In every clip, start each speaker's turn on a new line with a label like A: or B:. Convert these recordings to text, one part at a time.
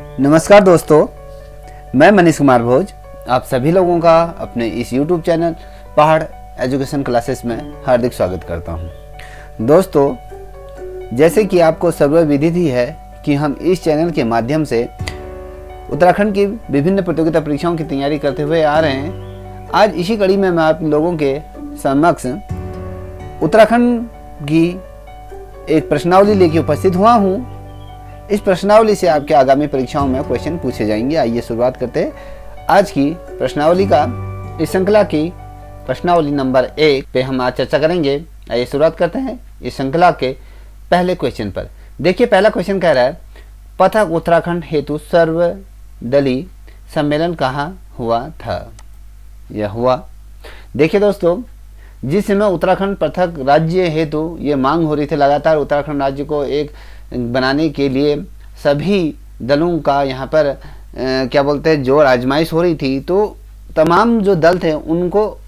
A: नमस्कार दोस्तों, मैं मनीष कुमार भोज आप सभी लोगों का अपने इस YouTube चैनल पहाड़ एजुकेशन क्लासेस में हार्दिक स्वागत करता हूं। दोस्तों, जैसे कि आपको सर्वविदित ही है कि हम इस चैनल के माध्यम से उत्तराखंड की विभिन्न प्रतियोगिता परीक्षाओं की तैयारी करते हुए आ रहे हैं। आज इसी कड़ी में मैं आप लोगों के समक्ष उत्तराखंड की एक प्रश्नावली लेके उपस्थित हुआ हूँ। इस प्रश्नावली से आपके आगामी परीक्षाओं में क्वेश्चन पूछे जाएंगे। आइए शुरुआत करते हैं आज की प्रश्नावली का। इस श्रृंखला की प्रश्नावली नंबर 1 पे हम आज चर्चा करेंगे। आइए शुरुआत करते हैं इस श्रृंखला के पहले क्वेश्चन पर। देखिए, पहला क्वेश्चन कह रहा है, पृथक उत्तराखंड हेतु सर्वदलीय सम्मेलन कहाँ हुआ था? यह हुआ, देखिए दोस्तों, जिस समय उत्तराखंड पृथक राज्य हेतु ये मांग हो रही थी, लगातार उत्तराखंड राज्य को एक बनाने के लिए सभी दलों का यहाँ पर क्या बोलते हैं जोर आजमाइश हो रही थी, तो तमाम जो दल थे उनको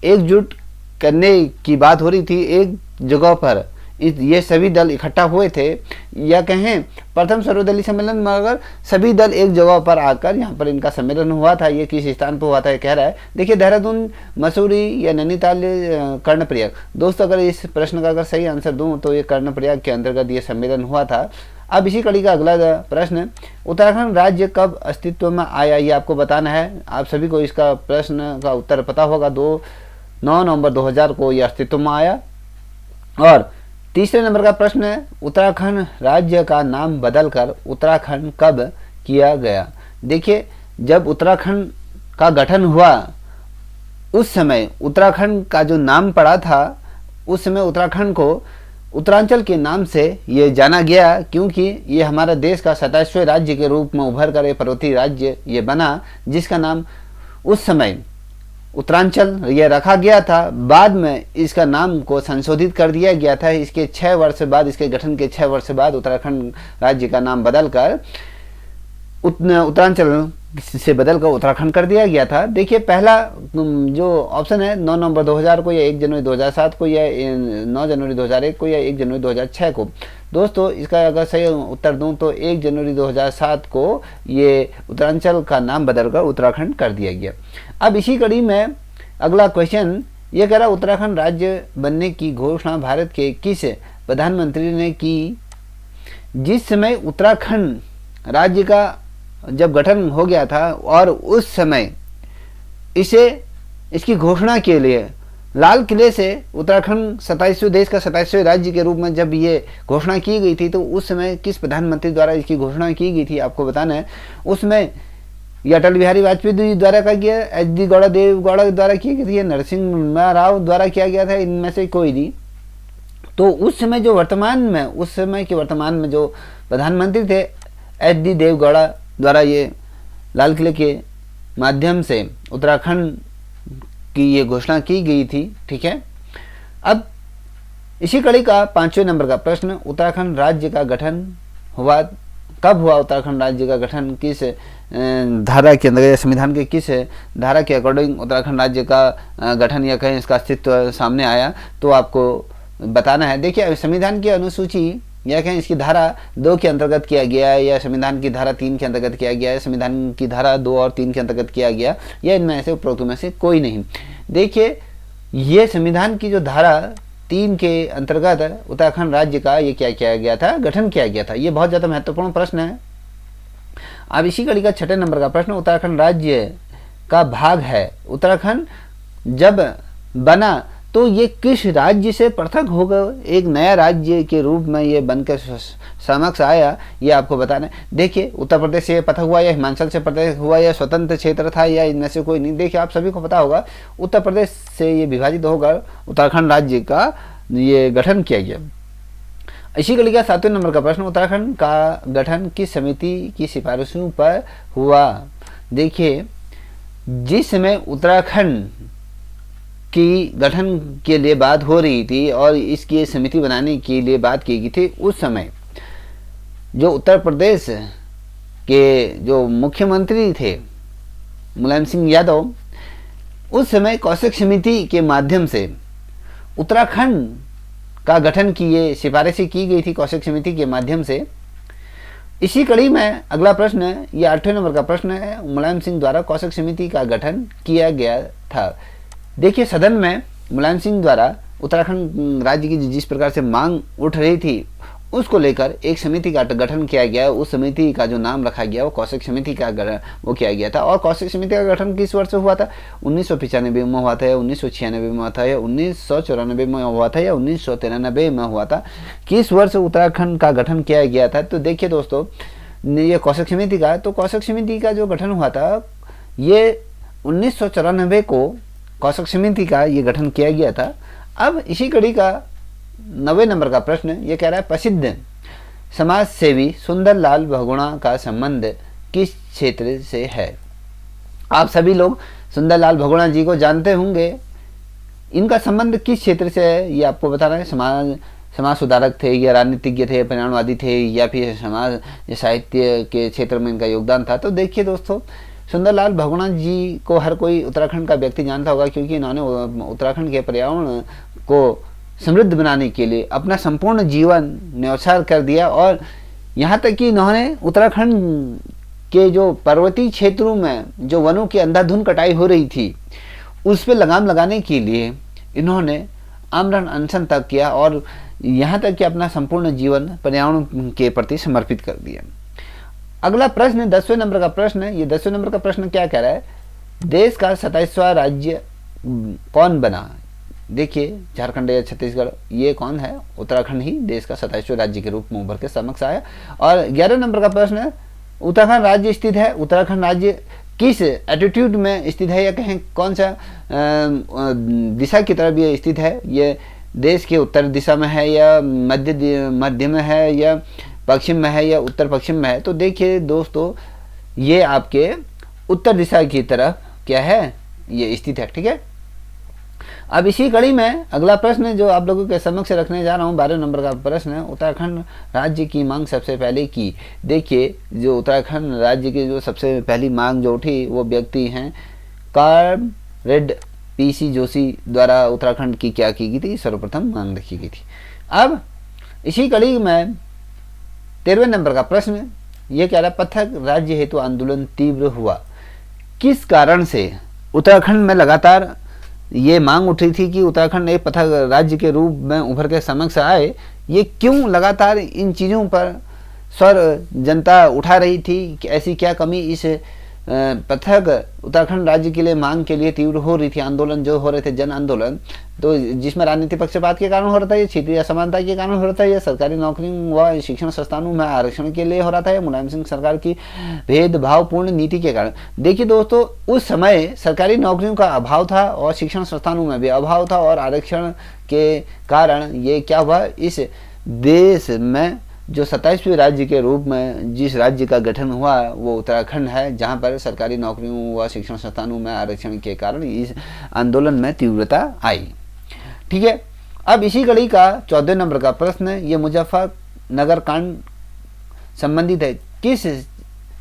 A: एकजुट करने की बात हो रही थी। एक जगह पर ये सभी दल इकट्ठा हुए थे, या कहें प्रथम सर्वदलीय सम्मेलन, मगर सभी दल एक जगह पर आकर यहाँ पर इनका सम्मेलन हुआ था। ये किस स्थान पर हुआ था ये कह रहा है। देखिए, देहरादून, मसूरी या नैनीताल, कर्णप्रयाग। दोस्तों, अगर इस प्रश्न का अगर सही आंसर दूं तो ये कर्णप्रयाग के अंतर्गत ये सम्मेलन हुआ था। अब इसी कड़ी का अगला प्रश्न, उत्तराखंड राज्य कब अस्तित्व में आया? ये आपको बताना है। आप सभी को इसका प्रश्न का उत्तर पता होगा। 9 नवंबर 2000 को यह अस्तित्व में आया। और तीसरे नंबर का प्रश्न है, उत्तराखंड राज्य का नाम बदलकर उत्तराखंड कब किया गया? देखिए, जब उत्तराखंड का गठन हुआ उस समय उत्तराखंड का जो नाम पड़ा था, उस समय उत्तराखंड को उत्तरांचल के नाम से ये जाना गया, क्योंकि ये हमारा देश का 27वें राज्य के रूप में उभर कर एक पर्वतीय राज्य ये बना, जिसका नाम उस समय उत्तरांचल ये रखा गया था। बाद में इसका नाम को संशोधित कर दिया गया था। इसके 6 वर्ष बाद, इसके गठन के 6 वर्ष बाद उत्तराखंड राज्य का नाम बदलकर उत्तरांचल से बदलकर उत्तराखंड कर दिया गया था। देखिए, पहला जो ऑप्शन है 9 नवंबर 2000 को, या 1 जनवरी 2007 को, या 9 जनवरी 2001 को, या 1 जनवरी 2006 को। दोस्तों, इसका अगर सही उत्तर दूं तो 1 जनवरी 2007 को ये उत्तरांचल का नाम बदलकर उत्तराखंड कर दिया गया। अब इसी कड़ी में अगला क्वेश्चन ये कह रहा, उत्तराखंड राज्य बनने की घोषणा भारत के किस प्रधानमंत्री ने की? जिस समय उत्तराखंड राज्य का जब गठन हो गया था और उस समय इसकी घोषणा के लिए लाल किले से उत्तराखंड 27वें देश का 27वें राज्य के रूप में जब ये घोषणा की गई थी, तो उस समय किस प्रधानमंत्री द्वारा इसकी घोषणा की गई थी आपको बताना है। उसमें ये अटल बिहारी वाजपेयी द्वारा किया गया, एच.डी. गौड़ा, देव गौड़ा द्वारा की गई थी, नरसिम्हा राव द्वारा किया गया था, इनमें से कोई नहीं। तो उस समय के वर्तमान में जो प्रधानमंत्री थे, एच.डी. देव गौड़ा द्वारा ये लाल किले के माध्यम से उत्तराखंड की ये घोषणा की गई थी। ठीक है। अब इसी कड़ी का 5वें नंबर का प्रश्न, उत्तराखंड राज्य का गठन हुआ कब हुआ? उत्तराखंड राज्य का गठन किस धारा के अंदर, संविधान के किस धारा के अकॉर्डिंग उत्तराखंड राज्य का गठन या कहीं इसका अस्तित्व सामने आया, तो आपको बताना है। देखिए, संविधान की अनुसूची या कहें इसकी धारा 2 के अंतर्गत किया गया है, या संविधान की धारा 3 के अंतर्गत किया गया है, संविधान की धारा 2 और 3 के अंतर्गत किया गया, या इनमें से उपरोक्त में से कोई नहीं। देखिए, ये संविधान की जो धारा 3 के अंतर्गत उत्तराखंड राज्य का ये क्या किया गया था? गठन किया गया था। ये बहुत ज़्यादा महत्वपूर्ण प्रश्न है। अब इसी कड़ी का 6ठे नंबर का प्रश्न, उत्तराखंड राज्य का भाग है। उत्तराखंड जब बना तो ये किस राज्य से पृथक होकर एक नया राज्य के रूप में ये बनकर समक्ष आया, ये आपको बताना है। देखिए, उत्तर प्रदेश से पृथक हुआ, या हिमाचल से पृथक हुआ, या स्वतंत्र क्षेत्र था, या इनमें से कोई नहीं। देखिए, आप सभी को पता होगा उत्तर प्रदेश से ये विभाजित होकर उत्तराखंड राज्य का ये गठन किया गया। इसी कड़ी का 7वें नंबर का प्रश्न, उत्तराखंड का गठन किस समिति की सिफारिशों पर हुआ? देखिए, जिस समय उत्तराखंड की गठन के लिए बात हो रही थी और इसकी समिति बनाने के लिए बात की गई थी, उस समय जो उत्तर प्रदेश के जो मुख्यमंत्री थे मुलायम सिंह यादव, उस समय कौशिक समिति के माध्यम से उत्तराखंड का गठन की ये सिफारिशें की गई थी कौशिक समिति के माध्यम से। इसी कड़ी में अगला प्रश्न है, ये 8वें नंबर का प्रश्न है, मुलायम सिंह द्वारा कौशक समिति का गठन किया गया था। देखिए सदन में मुलायम सिंह द्वारा उत्तराखंड राज्य की जिस प्रकार से मांग उठ रही थी उसको लेकर एक समिति का गठन किया गया। उस समिति का जो नाम रखा गया वो कौशिक समिति का वो किया गया था। और कौशिक समिति का गठन किस वर्ष हुआ था? 1995 में हुआ था, या 1996 में हुआ था, या 1994 में हुआ था, या 1993 में हुआ था। किस वर्ष उत्तराखंड का गठन किया गया था? तो देखिए दोस्तों, ये कौशिक समिति का, तो कौशिक समिति का जो गठन हुआ था ये 1994 को कौशिक समिति का ये गठन किया गया था। अब इसी कड़ी का 90 नंबर का प्रश्न ये कह रहा है, प्रसिद्ध समाज सेवी सुंदरलाल बहुगुणा का संबंध किस क्षेत्र से है? आप सभी लोग सुंदरलाल बहुगुणा जी को जानते होंगे। इनका संबंध किस क्षेत्र से है ये आपको बताना है। समाज सुधारक थे, या राजनीतिज्ञ थे, परिणामवादी थे, या फिर समाज साहित्य के क्षेत्र में इनका योगदान था। तो देखिए दोस्तों, सुंदरलाल बहुगुणा जी को हर कोई उत्तराखंड का व्यक्ति जानता होगा, क्योंकि इन्होंने उत्तराखंड के पर्यावरण को समृद्ध बनाने के लिए अपना संपूर्ण जीवन न्यौछावर कर दिया। और यहाँ तक कि इन्होंने उत्तराखंड के जो पर्वतीय क्षेत्रों में जो वनों की अंधाधुंध कटाई हो रही थी उस पर लगाम लगाने के लिए इन्होंने आमरण अनशन तक किया, और यहाँ तक कि अपना संपूर्ण जीवन पर्यावरण के प्रति समर्पित कर दिया। अगला प्रश्न 10वें नंबर का प्रश्न है। ये 10वें नंबर का प्रश्न क्या कह रहा है, देश का 27वां राज्य कौन बना? देखिए झारखंड या छत्तीसगढ़, ये कौन है? उत्तराखंड ही देश का 27वें राज्य के रूप में उभर के समक्ष आया। और 11 नंबर का प्रश्न है, उत्तराखंड राज्य स्थित है, उत्तराखंड राज्य किस एटीट्यूड में स्थित है, या कहें कौन सा दिशा की तरफ ये स्थित है? ये देश के उत्तर दिशा में है, या मध्य में है, या पश्चिम में है, या उत्तर पश्चिम में है? तो देखिए दोस्तों, ये आपके उत्तर दिशा की तरफ क्या है, ये स्थित है। ठीक है। अब इसी कड़ी में अगला प्रश्न जो आप लोगों के समक्ष रखने जा रहा हूँ, 12 नंबर का प्रश्न है, उत्तराखंड राज्य की मांग सबसे पहले की। देखिए जो उत्तराखंड राज्य की जो सबसे पहली मांग जो उठी वो व्यक्ति हैं कॉमरेड PC जोशी द्वारा उत्तराखंड की क्या की गई थी? सर्वप्रथम मांग रखी गई थी। अब इसी कड़ी में 13वें नंबर का प्रश्न ये कह रहा है, पृथक राज्य हेतु आंदोलन तीव्र हुआ। किस कारण से उत्तराखंड में लगातार ये मांग उठी थी कि उत्तराखंड एक पृथक राज्य के रूप में उभर के समक्ष आए? ये क्यों लगातार इन चीज़ों पर स्वर जनता उठा रही थी? कि ऐसी क्या कमी इस पृथक उत्तराखंड राज्य के लिए मांग के लिए तीव्र हो रही थी? आंदोलन जो हो रहे थे, जन आंदोलन, तो जिसमें राजनीतिक पक्षपात के कारण हो रहा था, ये क्षेत्रीय असमानता के कारण हो रहा था, या सरकारी नौकरी व शिक्षण संस्थानों में आरक्षण के लिए हो रहा था, या मुलायम सिंह सरकार की भेदभावपूर्ण नीति के कारण? देखिए दोस्तों, उस समय सरकारी नौकरियों का अभाव था और शिक्षण संस्थानों में भी अभाव था, और आरक्षण के कारण ये क्या हुआ, इस देश में जो 27वें राज्य के रूप में जिस राज्य का गठन हुआ वो उत्तराखंड है, जहां पर सरकारी नौकरियों व शिक्षण संस्थानों में आरक्षण के कारण इस आंदोलन में तीव्रता आई। ठीक है। अब इसी कड़ी का 14 नंबर का प्रश्न है, ये मुजफ्फरनगर कांड संबंधित है। किस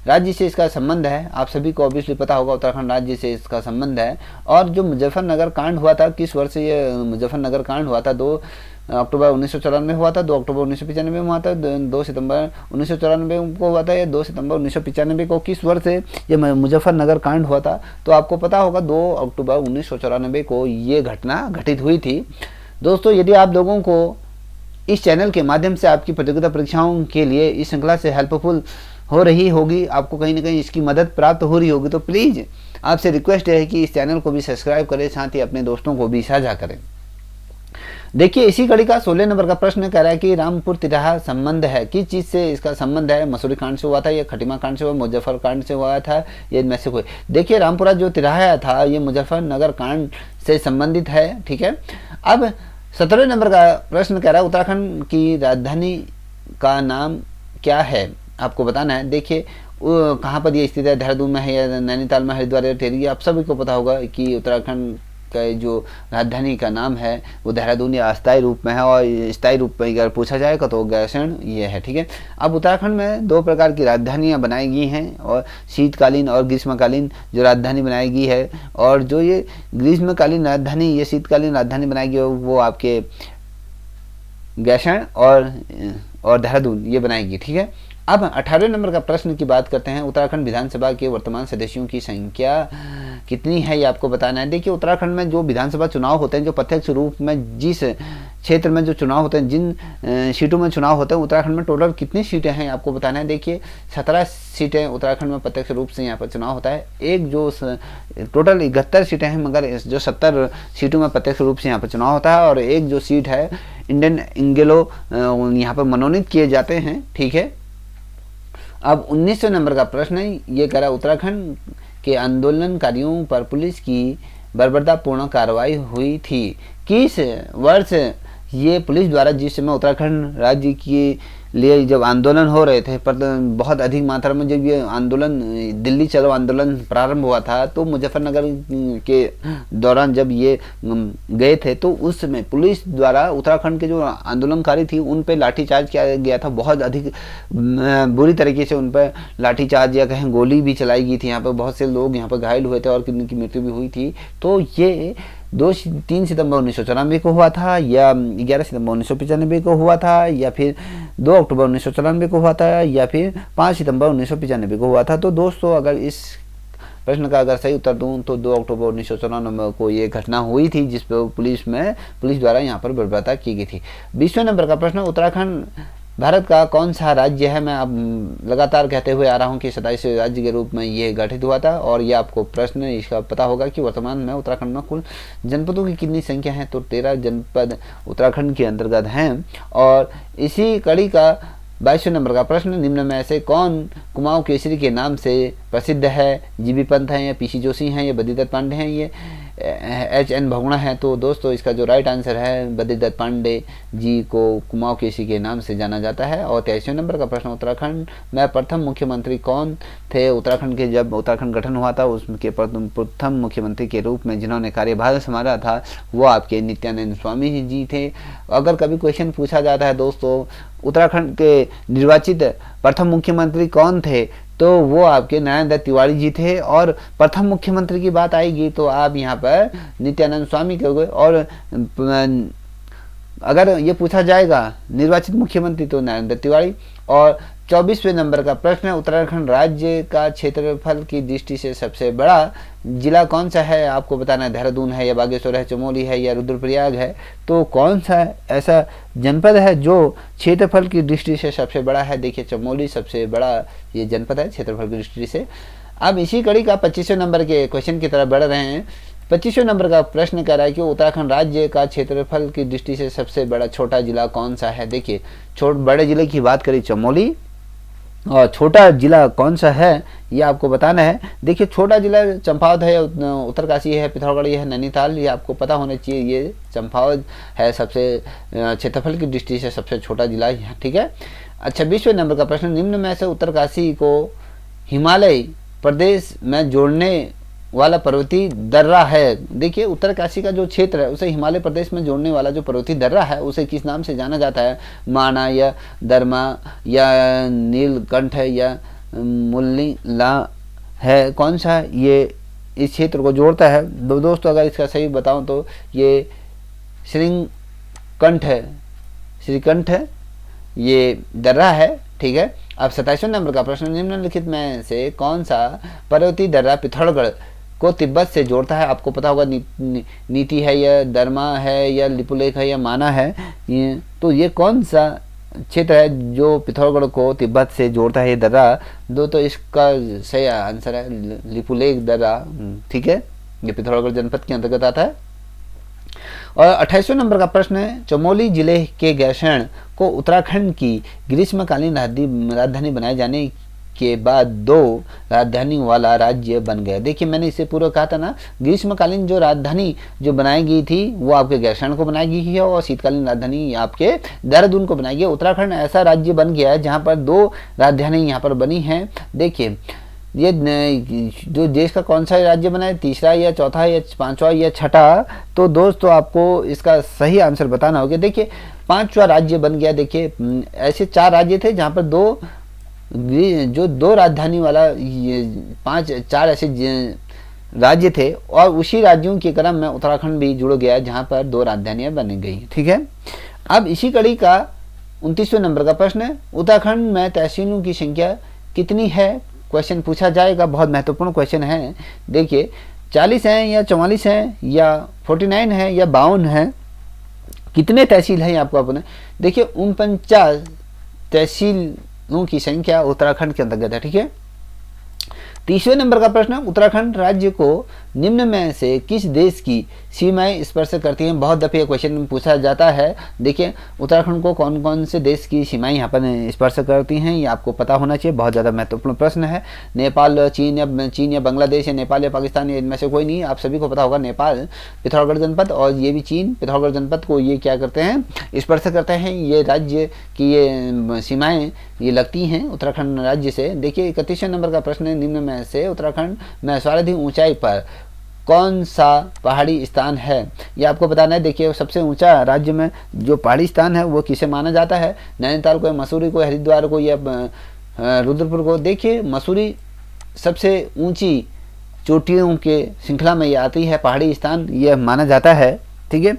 A: राज्य से इसका संबंध है? आप सभी को ऑब्वियसली पता होगा, उत्तराखंड राज्य से इसका संबंध है। और जो मुजफ्फरनगर कांड हुआ था, किस वर्ष ये मुजफ्फरनगर कांड हुआ था? 2 अक्टूबर 1994 में हुआ था, 2 अक्टूबर 1995 में हुआ था, 2 सितंबर 1994 को हुआ था, या 2 सितंबर 1995 को? किस वर्ष से ये मुजफ्फरनगर कांड हुआ था? तो आपको पता होगा 2 अक्टूबर 1994 को ये घटना घटित हुई थी। दोस्तों, यदि आप लोगों को इस चैनल के माध्यम से आपकी प्रतियोगिता परीक्षाओं के लिए इस श्रृंखला से हेल्पफुल हो रही होगी, आपको कहीं ना कहीं इसकी मदद प्राप्त हो रही होगी, तो प्लीज़ आपसे रिक्वेस्ट है कि इस चैनल को भी सब्सक्राइब करें, साथ ही अपने दोस्तों को भी साझा करें। देखिए इसी कड़ी का 16 नंबर का प्रश्न कह रहा है कि रामपुर तिराहा संबंध है, किस चीज़ से इसका संबंध है? मसूरी कांड से हुआ था, या खटीमा कांड से हुआ, मुजफ्फर कांड से हुआ था, ये इनमें से कोई? देखिए रामपुरा जो तिराहा था ये मुजफ्फरनगर कांड से संबंधित है। ठीक है। अब 17 नंबर का प्रश्न कह रहा है, उत्तराखंड की राजधानी का नाम क्या है? आपको बताना है। देखिए कहाँ पर ये स्थित है, देहरादून में है, या नैनीताल में, हरिद्वार, या टिहरी? आप सभी को पता होगा कि उत्तराखंड का जो राजधानी का नाम है वो देहरादून या अस्थायी रूप में है, और स्थायी रूप में अगर पूछा जाएगा तो गैरसैंण ये है। ठीक है। अब उत्तराखंड में 2 प्रकार की राजधानियाँ बनाई गई हैं, और शीतकालीन और ग्रीष्मकालीन जो राजधानी बनाई गई है। और जो ये ग्रीष्मकालीन राजधानी, ये शीतकालीन राजधानी बनाई गई वो आपके गैरसैंण और देहरादून ये बनाएगी। ठीक है। अब 18वें नंबर का प्रश्न की बात करते हैं। उत्तराखंड विधानसभा के वर्तमान सदस्यों की संख्या कितनी है, ये आपको बताना है। देखिए उत्तराखंड में जो विधानसभा चुनाव होते हैं, जो प्रत्यक्ष रूप में जिस क्षेत्र में जो चुनाव होते हैं, जिन सीटों में चुनाव होते हैं, उत्तराखंड में टोटल कितनी सीटें हैं आपको बताना है। देखिए 17 सीटें उत्तराखंड में प्रत्यक्ष रूप से यहाँ पर चुनाव होता है। एक जो टोटल 71 सीटें हैं, मगर जो 70 सीटों में प्रत्यक्ष रूप से यहाँ पर चुनाव होता है, और एक जो सीट है इंडियन इंगेलो यहाँ पर मनोनीत किए जाते हैं, ठीक है। अब 19वें नंबर का प्रश्न है, ये कह रहा है उत्तराखंड के आंदोलनकारियों पर पुलिस की बर्बरतापूर्ण कार्रवाई हुई थी। किस वर्ष ये पुलिस द्वारा, जिस समय उत्तराखंड राज्य के लिए जब आंदोलन हो रहे थे, पर बहुत अधिक मात्रा में जब ये आंदोलन दिल्ली चलो आंदोलन प्रारंभ हुआ था, तो मुजफ्फरनगर के दौरान जब ये गए थे, तो उस समय पुलिस द्वारा उत्तराखंड के जो आंदोलनकारी थी उन पर लाठीचार्ज किया गया था। बहुत अधिक बुरी तरीके से उन पर लाठीचार्ज या कहें गोली भी चलाई गई थी। यहाँ पर बहुत से लोग यहाँ पर घायल हुए थे और किसी की मृत्यु भी हुई थी। तो ये 3 सितंबर 1994 को हुआ था, या 11 सितंबर 1995 को हुआ था, या फिर 2 अक्टूबर 1994 को हुआ था, या फिर 5 सितंबर 1995 को हुआ था। तो दोस्तों अगर इस प्रश्न का अगर सही उत्तर दूं तो 2 अक्टूबर 1994 को ये घटना हुई थी, जिस पर पुलिस द्वारा यहाँ पर बर्बरता की गई थी। 20वें नंबर का प्रश्न, उत्तराखंड भारत का कौन सा राज्य है। मैं अब लगातार कहते हुए आ रहा हूँ कि 27वें राज्य के रूप में ये गठित हुआ था, और ये आपको प्रश्न इसका पता होगा कि वर्तमान में उत्तराखंड में कुल जनपदों की कितनी संख्या है। तो 13 जनपद उत्तराखंड के अंतर्गत हैं। और इसी कड़ी का 22वें नंबर का प्रश्न, निम्न में से कौन कुमाऊं केसरी के नाम से प्रसिद्ध है। जीबी पंत हैं, या पीसी जोशी हैं, या बद्रीदत्त पांडे हैं, ये HN बहुगुणा है। तो दोस्तों इसका जो राइट आंसर है, बद्रीदत्त पांडे जी को कुमाऊं केसरी के नाम से जाना जाता है। और 23वें नंबर का प्रश्न, उत्तराखंड में प्रथम मुख्यमंत्री कौन थे। उत्तराखंड के जब उत्तराखंड गठन हुआ था, उसके प्रथम मुख्यमंत्री के रूप में जिन्होंने कार्यभार संभाला था, वो आपके नित्यानंद स्वामी जी थे। अगर कभी क्वेश्चन पूछा जाता है दोस्तों, उत्तराखंड के निर्वाचित प्रथम मुख्यमंत्री कौन थे, तो वो आपके नारायण दत्त तिवारी जी थे। और प्रथम मुख्यमंत्री की बात आएगी तो आप यहाँ पर नित्यानंद स्वामी कहोगे। और अगर ये पूछा जाएगा निर्वाचित मुख्यमंत्री तो नारायण दत्त तिवारी। और 24वें नंबर का प्रश्न है, उत्तराखंड राज्य का क्षेत्रफल की दृष्टि से सबसे बड़ा जिला कौन सा है। आपको बताना है देहरादून है, या बागेश्वर है, चमोली है, या रुद्रप्रयाग है। तो कौन सा ऐसा जनपद है जो क्षेत्रफल की दृष्टि से सबसे बड़ा है। देखिए चमोली सबसे बड़ा ये जनपद है क्षेत्रफल की दृष्टि से। अब इसी कड़ी का 25वें नंबर के क्वेश्चन की तरफ बढ़ रहे हैं। 25वें नंबर का प्रश्न कह रहा है कि उत्तराखंड राज्य का क्षेत्रफल की दृष्टि से सबसे बड़ा छोटा जिला कौन सा है। देखिए बड़े जिले की बात करें चमोली, और छोटा जिला कौन सा है ये आपको बताना है। देखिए छोटा जिला चंपावत है, उत्तरकाशी है, पिथौरागढ़ है, नैनीताल, ये आपको पता होना चाहिए। ये चंपावत है सबसे क्षेत्रफल की दृष्टि से सबसे छोटा जिला है, ठीक है। अच्छा 20वें नंबर का प्रश्न, निम्न में से उत्तरकाशी को हिमालय प्रदेश में जोड़ने वाला पर्वतीय दर्रा है। देखिए उत्तरकाशी का जो क्षेत्र है उसे हिमालय प्रदेश में जोड़ने वाला जो पर्वतीय दर्रा है उसे किस नाम से जाना जाता है। माना, या दरमा, या नीलकंठ है, या मुल्लीला है। कौन सा ये इस क्षेत्र को जोड़ता है। दोस्तों अगर इसका सही बताऊं तो ये श्रीकंठ है, ये दर्रा है, ठीक है। अब 27वें नंबर का प्रश्न, निम्नलिखित में से कौन सा पर्वतीय दर्रा पिथौरागढ़ को तिब्बत से जोड़ता है। आपको पता होगा नीति है, या दरमा है, या लिपुलेख है, या माना है। तो ये कौन सा क्षेत्र है जो पिथौरागढ़ को तिब्बत से जोड़ता है ये दर्रा। तो इसका सही आंसर है लिपुलेख दर्रा, ठीक है। ये पिथौरागढ़ जनपद के अंतर्गत आता है। और 28वें नंबर का प्रश्न है, चमोली जिले के गैरसैंण को उत्तराखंड की ग्रीष्मकालीन राजधानी बनाए जाने के बाद 2 राजधानी वाला राज्य बन गया। देखिए मैंने इससे पूर्व कहा था ना, ग्रीष्मकालीन जो राजधानी जो बनाई गई थी वो आपके गैरसैंण को बनाई गई है, और शीतकालीन राजधानी आपके देहरादून को बनाई गई। उत्तराखंड ऐसा राज्य बन गया है जहाँ पर 2 राजधानी यहाँ पर बनी हैं। देखिए ये जो देश का कौन सा राज्य बना है, तीसरा या चौथा या पांचवा या छठा। तो दोस्तों आपको इसका सही आंसर बताना होगा। देखिए 5वां राज्य बन गया। देखिए ऐसे 4 राज्य थे जहाँ पर 2 राजधानी वाला 4 ऐसे राज्य थे, और उसी राज्यों के क्रम में उत्तराखंड भी जुड़ गया जहाँ पर 2 राजधानियाँ बन गई, ठीक है। अब इसी कड़ी का 29वें नंबर का प्रश्न है, उत्तराखंड में तहसीलों की संख्या कितनी है? क्वेश्चन पूछा जाएगा, बहुत महत्वपूर्ण क्वेश्चन है। देखिए 40 हैं या 44 हैं या 49 है या 52 है, कितने तहसील हैं आपको अपने। देखिए 49 तहसीलों की संख्या उत्तराखंड के अंतर्गत है, ठीक है। 30वें नंबर का प्रश्न, उत्तराखंड राज्य को निम्न में से किस देश की सीमाएं स्पर्श करती हैं? बहुत दफे क्वेश्चन पूछा जाता है। देखिए उत्तराखंड को कौन कौन से देश की सीमाएं यहाँ पर स्पर्श करती हैं, ये आपको पता होना चाहिए, बहुत ज़्यादा महत्वपूर्ण प्रश्न है। नेपाल, चीन या बांग्लादेश या नेपाल या पाकिस्तान, या इनमें से कोई नहीं। आप सभी को पता होगा नेपाल पिथौरागढ़ जनपद, और ये भी चीन पिथौरागढ़ जनपद को ये क्या करते हैं, स्पर्श करते हैं। ये राज्य की ये सीमाएँ ये लगती हैं उत्तराखंड राज्य से। देखिए 31वें नंबर का प्रश्न है, निम्न में से उत्तराखंड में सर्वाधिक ऊंचाई पर कौन सा पहाड़ी स्थान है? ये आपको बताना है। देखिए सबसे ऊंचा राज्य में जो पहाड़ी स्थान है वो किसे माना जाता है? नैनीताल को, मसूरी को, हरिद्वार को या रुद्रपुर को। देखिए मसूरी सबसे ऊंची चोटियों के श्रृंखला में ये आती है, पहाड़ी स्थान ये माना जाता है, ठीक है।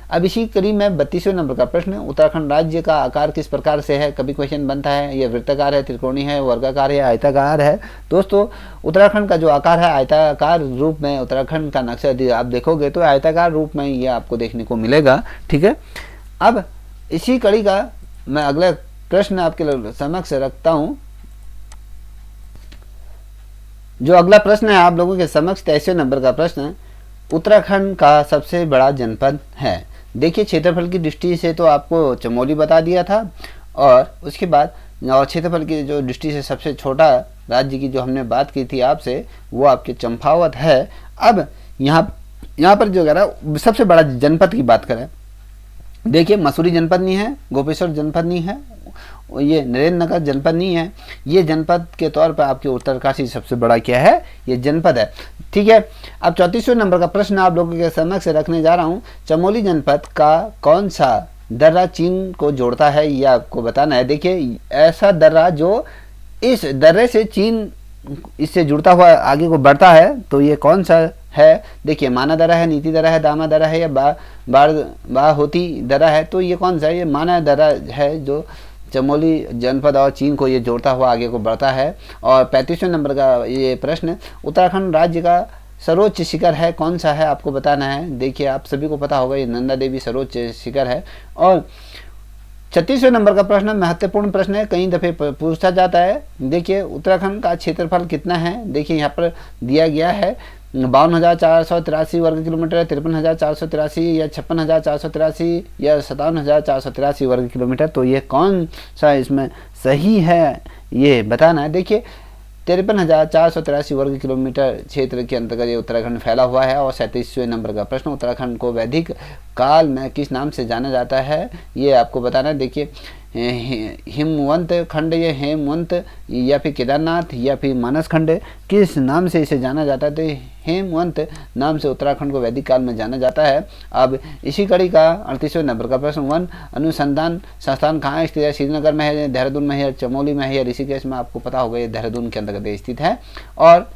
A: अब इसी कड़ी में 32वें नंबर का प्रश्न, उत्तराखंड राज्य का आकार किस प्रकार से है? कभी क्वेश्चन बनता है, ये वृत्ताकार है, त्रिकोणीय है, वर्गाकार है, आयताकार है। दोस्तों उत्तराखंड का जो आकार है आयताकार रूप में उत्तराखंड का नक्शा आप देखोगे तो आयताकार रूप में ये आपको देखने को मिलेगा, ठीक है। अब इसी कड़ी का मैं अगला प्रश्न आपके समक्ष रखता हूँ। जो अगला प्रश्न है आप लोगों के समक्ष 23वें नंबर का प्रश्न, उत्तराखंड का सबसे बड़ा जनपद है। देखिए क्षेत्रफल की दृष्टि से तो आपको चमोली बता दिया था, और उसके बाद और क्षेत्रफल की जो दृष्टि से सबसे छोटा राज्य की जो हमने बात की थी आपसे, वो आपके चंपावत है। अब यहाँ पर जो है सबसे बड़ा जनपद की बात करें, देखिए मसूरी जनपद नहीं है, गोपेश्वर जनपद नहीं है, ये नरेंद्र नगर जनपद नहीं है। ये जनपद के तौर पर आपके उत्तरकाशी सबसे बड़ा क्या है, ये जनपद है, ठीक है। अब 34वें नंबर का प्रश्न आप लोगों के समक्ष रखने जा रहा हूँ। चमोली जनपद का कौन सा दर्रा चीन को जोड़ता है, ये आपको बताना है। देखिए ऐसा दर्रा जो इस दर्रे से चीन इससे जुड़ता हुआ आगे को बढ़ता है, तो ये कौन सा है? देखिए माना दर्रा है, नीति दर्रा है, दामा दर्रा है या बाहोती दर्रा है। तो ये कौन सा है? ये माना दर्रा है जो चमोली जनपद और चीन को ये जोड़ता हुआ आगे को बढ़ता है। और 35वें नंबर का ये प्रश्न, उत्तराखंड राज्य का सर्वोच्च शिखर है, कौन सा है आपको बताना है। देखिए आप सभी को पता होगा ये नंदा देवी सर्वोच्च शिखर है। और 36वें नंबर का प्रश्न महत्वपूर्ण प्रश्न है, कई दफे पूछा जाता है। देखिए उत्तराखंड का क्षेत्रफल कितना है? देखिए यहाँ पर दिया गया है 52,483 वर्ग किलोमीटर, 53,483 या 56,483 या 57,483 वर्ग किलोमीटर। तो ये कौन सा इसमें सही है ये बताना है। देखिए 53,483 वर्ग किलोमीटर क्षेत्र के अंतर्गत ये उत्तराखंड फैला हुआ है। और 37वें नंबर का प्रश्न, उत्तराखंड को वैदिक काल में किस नाम से जाना जाता है, ये आपको बताना है। देखिए हिमवंत खंड या हेमवंत या फिर केदारनाथ या फिर मानस खंड, किस नाम से इसे जाना जाता है? तो हेमवंत नाम से उत्तराखंड को वैदिक काल में जाना जाता है। अब इसी कड़ी का 38वें नंबर का प्रश्न, वन अनुसंधान संस्थान कहाँ स्थित है? श्रीनगर में है, देहरादून में है, चमोली में है या ऋषिकेश में? आपको पता होगा ये देहरादून के अंतर्गत स्थित है। और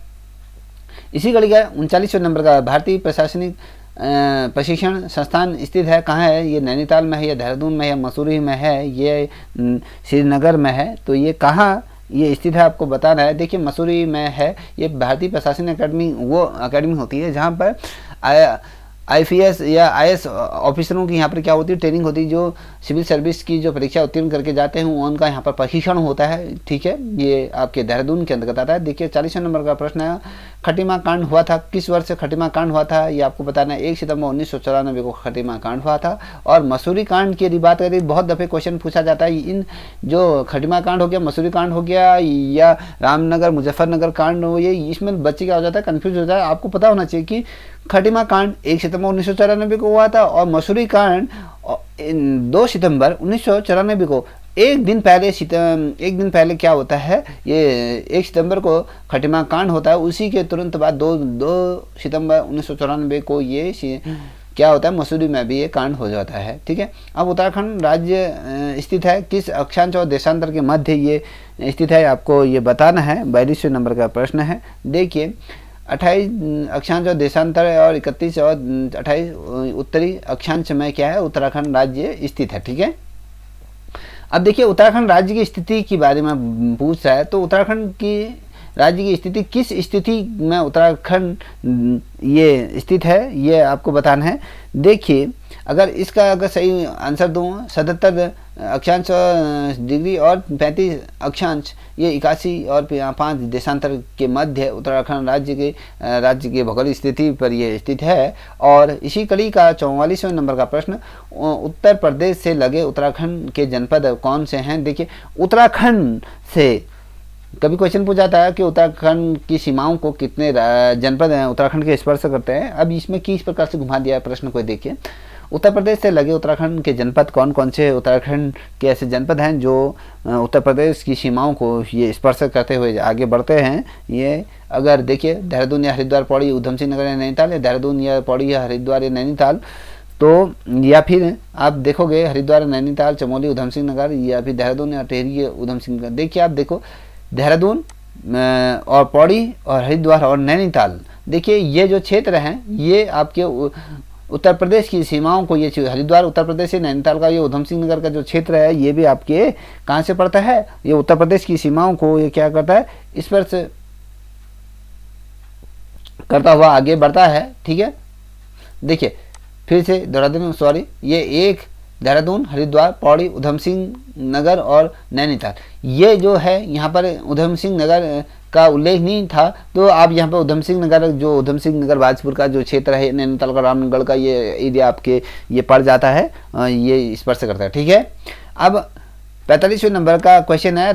A: इसी कड़ी का 39वें नंबर का, भारतीय प्रशासनिक प्रशिक्षण संस्थान स्थित है कहाँ है? ये नैनीताल में है या देहरादून में है या मसूरी में है, ये श्रीनगर में है। तो ये कहाँ ये स्थित है आपको बताना है। देखिए मसूरी में है। ये भारतीय प्रशासन अकेडमी वो अकेडमी होती है जहाँ पर IPS या IS ऑफिसरों की यहाँ पर क्या होती है, ट्रेनिंग होती है। जो सिविल सर्विस की जो परीक्षा उत्तीर्ण करके जाते हैं उनका यहाँ पर प्रशिक्षण होता है, ठीक है। ये आपके देहरादून के अंतर्गत आता है। देखिए 40वें नंबर का प्रश्न है, खटीमा कांड हुआ था किस वर्ष? खटीमा कांड हुआ था ये आपको बताना है 1 सितंबर 1994 को खटीमा कांड हुआ था। और मसूरी कांड की यदि बात करें, बहुत दफे क्वेश्चन पूछा जाता है। इन जो खटीमा कांड हो गया, मसूरी कांड हो गया या रामनगर मुजफ्फरनगर कांड हो, ये इसमें बच्चे क्या हो जाता है, कन्फ्यूज हो जाता है। आपको पता होना चाहिए कि खटीमा कांड 1 सितंबर 1994 को हुआ था और मसूरी कांड 2 सितंबर 1994 को। एक दिन पहले क्या होता है, ये 1 सितंबर को खटीमा कांड होता है, उसी के तुरंत बाद 2 सितंबर 1994 को ये क्या होता है, मसूरी में भी ये कांड हो जाता है, ठीक है। अब उत्तराखंड राज्य स्थित है किस अक्षांश और देशांतर के मध्य ये स्थित है, आपको ये बताना है। 42वें नंबर का प्रश्न है। देखिए 28 अक्षांश और देशांतर और 31 और 28 उत्तरी अक्षांश में क्या है, उत्तराखंड राज्य स्थित है, ठीक है। अब देखिए उत्तराखंड राज्य की स्थिति के बारे में पूछ रहा है, तो उत्तराखंड की राज्य की स्थिति किस स्थिति में उत्तराखंड ये स्थित है, ये आपको बताना है। देखिए अगर सही आंसर दूँ 77 अक्षांश डिग्री और 35 अक्षांश, ये 81 और 5 देशांतर के मध्य उत्तराखंड राज्य के भौगोलिक स्थिति पर यह स्थित है। और इसी कड़ी का 44वें नंबर का प्रश्न, उत्तर प्रदेश से लगे उत्तराखंड के जनपद कौन से हैं। देखिए उत्तराखंड से कभी क्वेश्चन पूछा जाता है कि उत्तराखंड की सीमाओं को कितने जनपद हैं उत्तराखंड के स्पर्श करते हैं। अब इसमें किस प्रकार से घुमा दिया है प्रश्न को, देखिए उत्तर प्रदेश से लगे उत्तराखंड के जनपद कौन कौन से उत्तराखंड के ऐसे जनपद हैं जो उत्तर प्रदेश की सीमाओं को ये स्पर्श करते हुए आगे बढ़ते हैं। ये अगर देखिए देहरादून या हरिद्वार, पौड़ी, ऊधम सिंह नगर या नैनीताल, या देहरादून या पौड़ी या हरिद्वार या नैनीताल, तो या फिर आप देखोगे हरिद्वार, नैनीताल, चमोली, ऊधम सिंह नगर, या फिर देहरादून या टिहरी, ऊधम सिंह नगर। देखिए आप देखो देहरादून और पौड़ी और हरिद्वार और नैनीताल, देखिए ये जो क्षेत्र हैं ये आपके उत्तर प्रदेश की सीमाओं को, ये हरिद्वार उत्तर प्रदेश से, नैनीताल का ये ऊधम सिंह नगर का जो क्षेत्र है ये भी आपके कहाँ से पड़ता है, ये उत्तर प्रदेश की सीमाओं को ये क्या करता है, स्पर्श करता हुआ आगे बढ़ता है। ठीक है, देखिए फिर से दोहरा दें, सॉरी, ये एक देहरादून, हरिद्वार, पौड़ी, ऊधम सिंह नगर और नैनीताल, ये जो है यहाँ पर ऊधम सिंह नगर का उल्लेख नहीं था, तो आप यहाँ पर ऊधम सिंह नगर, जो ऊधम सिंह नगर बाजपुर का जो क्षेत्र है, नैनीताल का रामगढ़ का ये एरिया आपके ये पड़ जाता है, ये स्पर्श करता है। ठीक है, अब 45वें नंबर का क्वेश्चन है,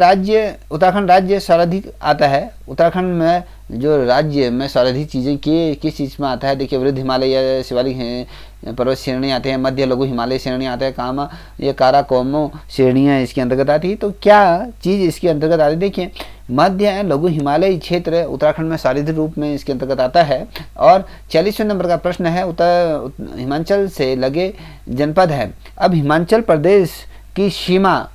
A: उत्तराखंड राज्य सर्वाधिक आता है। उत्तराखंड में जो राज्य में सर्वाधिक चीज़ें किस चीज़ में आता है। देखिए वृद्ध हिमालय या शिवालिक पर्वत श्रेणी आते हैं, मध्य लघु हिमालय श्रेणी आते हैं, ये काराकोरम श्रेणियाँ इसके अंतर्गत आती है। तो क्या चीज़ इसके अंतर्गत आती है, देखिए मध्य लघु हिमालय क्षेत्र उत्तराखंड में शारीरिक रूप में इसके अंतर्गत आता है। और 46वें नंबर का प्रश्न है, हिमाचल से लगे जनपद है। अब हिमाचल प्रदेश की सीमा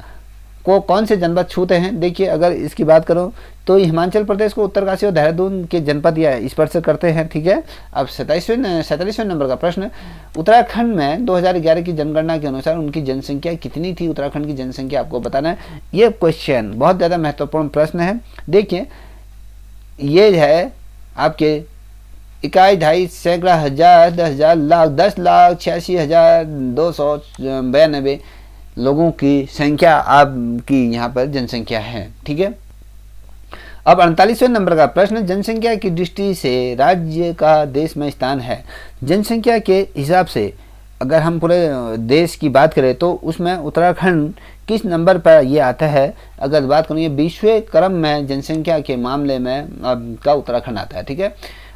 A: को कौन से जनपद छूते हैं। देखिए अगर इसकी बात करूं तो हिमाचल प्रदेश को उत्तरकाशी और देहरादून के जनपद या स्पर्श करते हैं। ठीक है, अब 47वें नंबर का प्रश्न, उत्तराखंड में 2011 की जनगणना के अनुसार उनकी जनसंख्या कितनी थी। उत्तराखंड की जनसंख्या आपको बताना है। ये क्वेश्चन बहुत ज़्यादा महत्वपूर्ण प्रश्न है। देखिए ये है आपके इकाई, ढाई, सैकड़ा, हजार, 10,000, लाख, 10,86,292 लोगों की संख्या आपकी यहाँ पर जनसंख्या है। ठीक है, अब 48वें नंबर का प्रश्न, जनसंख्या की दृष्टि से राज्य का देश में स्थान है। जनसंख्या के हिसाब से अगर हम पूरे देश की बात करें तो उसमें उत्तराखंड किस नंबर पर ये आता है। अगर बात करूँ ये 20वें क्रम में जनसंख्या के मामले में का उत्तराखंड आता है। ठीक है,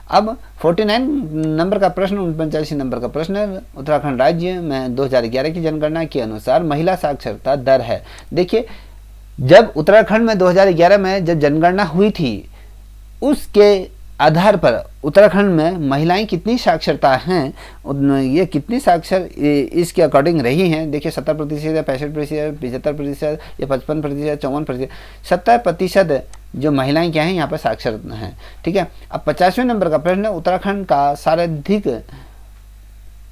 A: अब 49 नंबर का प्रश्न, 49 नंबर का प्रश्न, उत्तराखंड राज्य में 2011 की जनगणना के अनुसार महिला साक्षरता दर है। देखिए जब उत्तराखंड में 2011 में जब जनगणना हुई थी उसके आधार पर उत्तराखंड में महिलाएं कितनी साक्षरता हैं, ये कितनी साक्षर इसके अकॉर्डिंग रही हैं। देखिए 70% या 65%, 75% या 55%, 54%, 70% जो महिलाएं क्या हैं यहाँ पर साक्षर हैं। ठीक है, अब 50वें नंबर का प्रश्न, उत्तराखंड का सर्वाधिक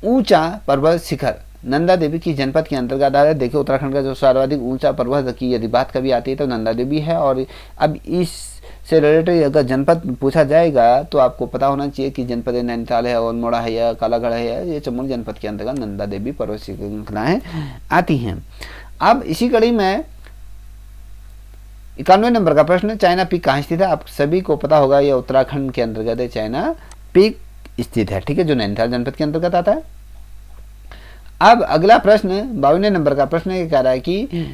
A: ऊंचा पर्वत शिखर नंदा देवी की जनपद के अंतर्गत आता है। देखिए उत्तराखंड का जो सर्वाधिक ऊंचा पर्वत की यदि बात कभी आती है तो नंदा देवी है। और अब इससे रिलेटेड अगर जनपद पूछा जाएगा तो आपको पता होना चाहिए कि जनपद नैनीताल है, अल्मोड़ा है या कालागढ़ है, ये चमोली जनपद के अंतर्गत नंदा देवी पर्वत श्रृंखलाएं आती हैं। अब इसी कड़ी में 91वें नंबर का प्रश्न, चाइना पीक कहाँ स्थित है। आप सभी को पता होगा ये उत्तराखंड के अंतर्गत है, चाइना पीक स्थित है। ठीक है, जो नैनीताल जनपद के अंतर्गत आता है। अब अगला प्रश्न 52वें नंबर का प्रश्न ये कह रहा है कि